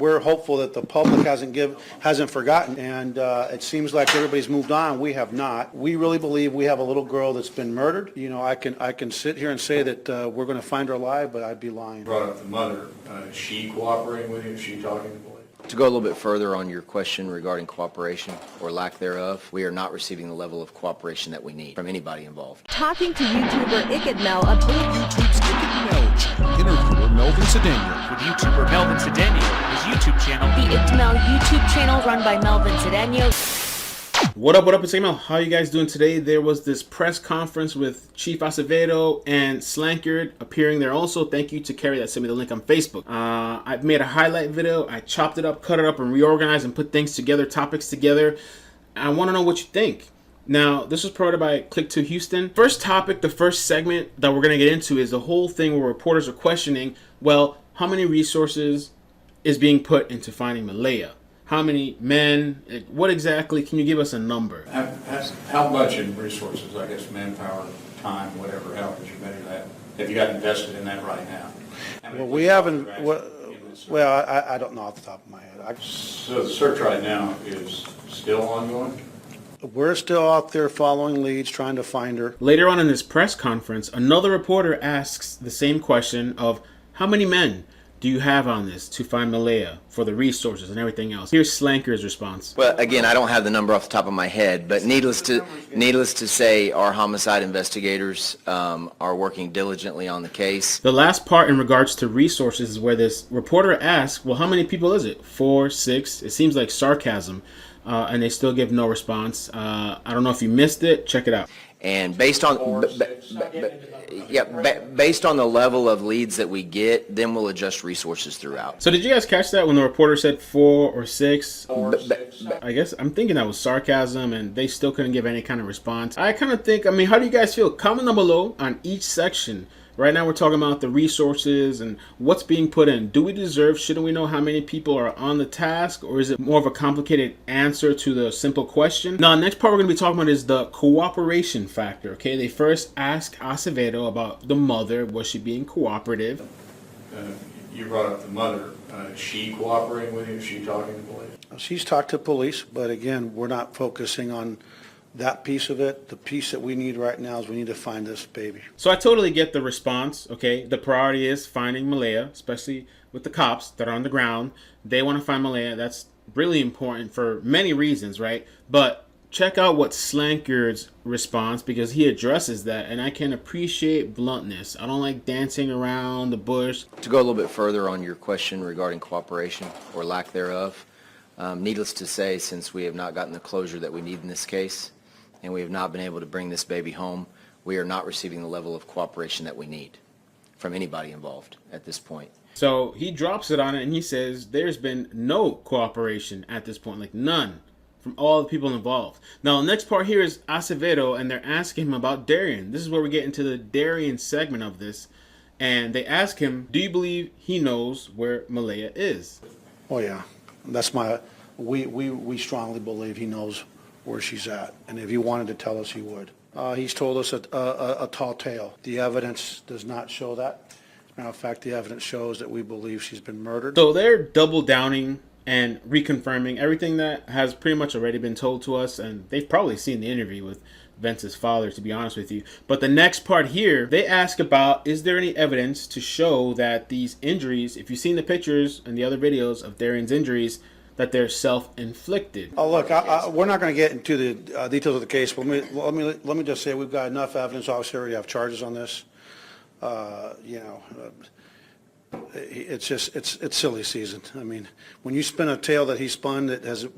We're hopeful that the public hasn't forgotten, and it seems like everybody's moved on. We have not. We really believe we have a little girl that's been murdered. You know, I can sit here and say that we're going to find her alive, but I'd be lying. Brought up the mother. Is she cooperating with you? Is she talking to police? To go a little bit further on your question regarding cooperation or lack thereof, we are not receiving the level of cooperation that we need from anybody involved. Talking to YouTuber iCkEdMeL about YouTube's iCkEdMeL interviewer Melvin Cedeno with YouTuber Melvin Cedeno, his YouTube channel. the iCkEdMeL YouTube channel run by Melvin Cedeno. What up, it's iCkEdMeL. How you guys doing today? There was this press conference with Cheif Acevedo and Slankard appearing there also. Thank you to Carrie that sent me the link on Facebook. I've made a highlight video. I chopped it up, cut it up, and reorganized and put things together, topics together. I want to know what you think. Now, this was promoted by Click to Houston. First topic, the first segment that we're going to get into is the whole thing where reporters are questioning, well, how many resources is being put into finding Maleah? How many men? What exactly? Can you give us a number? How much in resources, I guess, manpower, time, whatever, how would you measure that? Have you got invested in that right now? Well, we haven't. Well, I don't know off the top of my head. So the search right now is still ongoing? We're still out there following leads, trying to find her. Later on in this press conference, another reporter asks the same question of how many men do you have on this to find Maleah for the resources and everything else? Here's Slankard's response. Well, again, I don't have the number off the top of my head, but needless to say, our homicide investigators are working diligently on the case. The last part in regards to resources is where this reporter asks, well, how many people is it? 4, 6? It seems like sarcasm, and they still give no response. I don't know if you missed it. Check it out. And based on based on the level of leads that we get, then we'll adjust resources throughout. So did you guys catch that when the reporter said 4 or 6? I guess I'm thinking that was sarcasm, and they still couldn't give any kind of response. I kind of think, I mean, how do you guys feel? Comment down below on each section. Right now we're talking about the resources and what's being put in. Do we deserve, shouldn't we know how many people are on the task, or is it more of a complicated answer to the simple question? Now, the next part we're going to be talking about is the cooperation factor, okay? They first ask Acevedo about the mother. Was she being cooperative? You brought up the mother. Is she cooperating with you? Is she talking to police? She's talked to police, but again, we're not focusing on that piece of it. The piece that we need right now is we need to find this baby. So I totally get the response, okay? The priority is finding Maleah, especially with the cops that are on the ground. They want to find Maleah. That's really important for many reasons, right? But check out what Slankard's response, because he addresses that, and I can appreciate bluntness. I don't like dancing around the bush. To go a little bit further on your question regarding cooperation or lack thereof, needless to say, since we have not gotten the closure that we need in this case, and we have not been able to bring this baby home, we are not receiving the level of cooperation that we need from anybody involved at this point. So he drops it on it and he says there's been no cooperation at this point, like none, from all the people involved. Now, the next part here is Acevedo, and they're asking him about Derion. This is where we get into the Derion segment of this. And they ask him, do you believe he knows where Maleah is? Oh yeah, that's my, we strongly believe he knows where she's at, and if he wanted to tell us, he would. He's told us a tall tale. The evidence does not show that. As a matter of fact, the evidence shows that we believe she's been murdered. So they're double downing and reconfirming everything that has pretty much already been told to us, and they've probably seen the interview with Vence's father, to be honest with you. But the next part here, they ask about, is there any evidence to show that these injuries, if you've seen the pictures and the other videos of Derion's injuries, that they're self-inflicted? Oh, look, we're not going to get into the details of the case, but let me just say we've got enough evidence. Obviously, we already have charges on this. You know, it's silly season. I mean, when you spin a tale that he spun that has,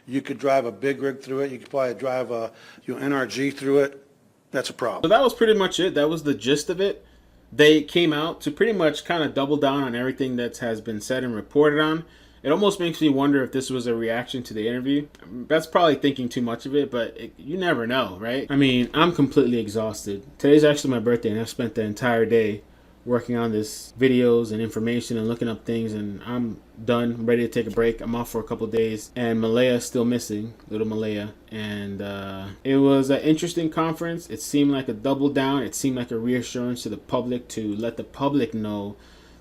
you could drive a big rig through it. You could probably drive a NRG through it. That's a problem. So that was pretty much it. That was the gist of it. They came out to pretty much kind of double down on everything that has been said and reported on. It almost makes me wonder if this was a reaction to the interview. That's probably thinking too much of it, but you never know, right? I mean, I'm completely exhausted. Today's actually my birthday, and I've spent the entire day working on this videos and information and looking up things, and I'm done. I'm ready to take a break. I'm off for a couple of days, and Maleah's still missing, little Maleah. And it was an interesting conference. It seemed like a double down. It seemed like a reassurance to the public to let the public know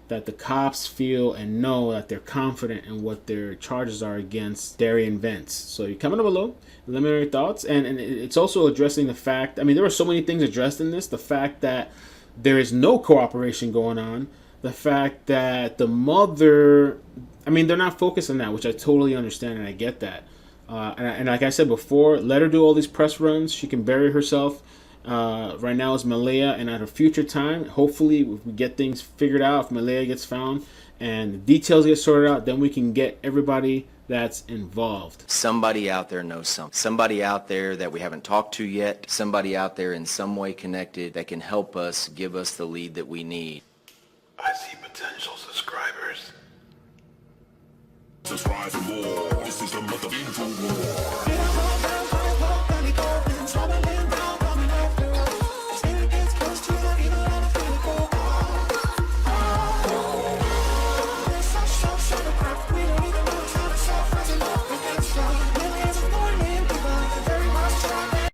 that the cops feel and know that they're confident in what their charges are against Derion Vence. So you comment below, let me know your thoughts. And it's also addressing the fact, I mean, there were so many things addressed in this. The fact that there is no cooperation going on. The fact that the mother, I mean, they're not focused on that, which I totally understand and I get that. And like I said before, let her do all these press runs. She can bury herself. Right now is Maleah, and at a future time, hopefully, if we get things figured out, if Maleah gets found and the details get sorted out, then we can get everybody that's involved. Somebody out there knows something. Somebody out there that we haven't talked to yet. Somebody out there in some way connected that can help us, give us the lead that we need. I see potential subscribers. Subscribe for more. This is the mother info war.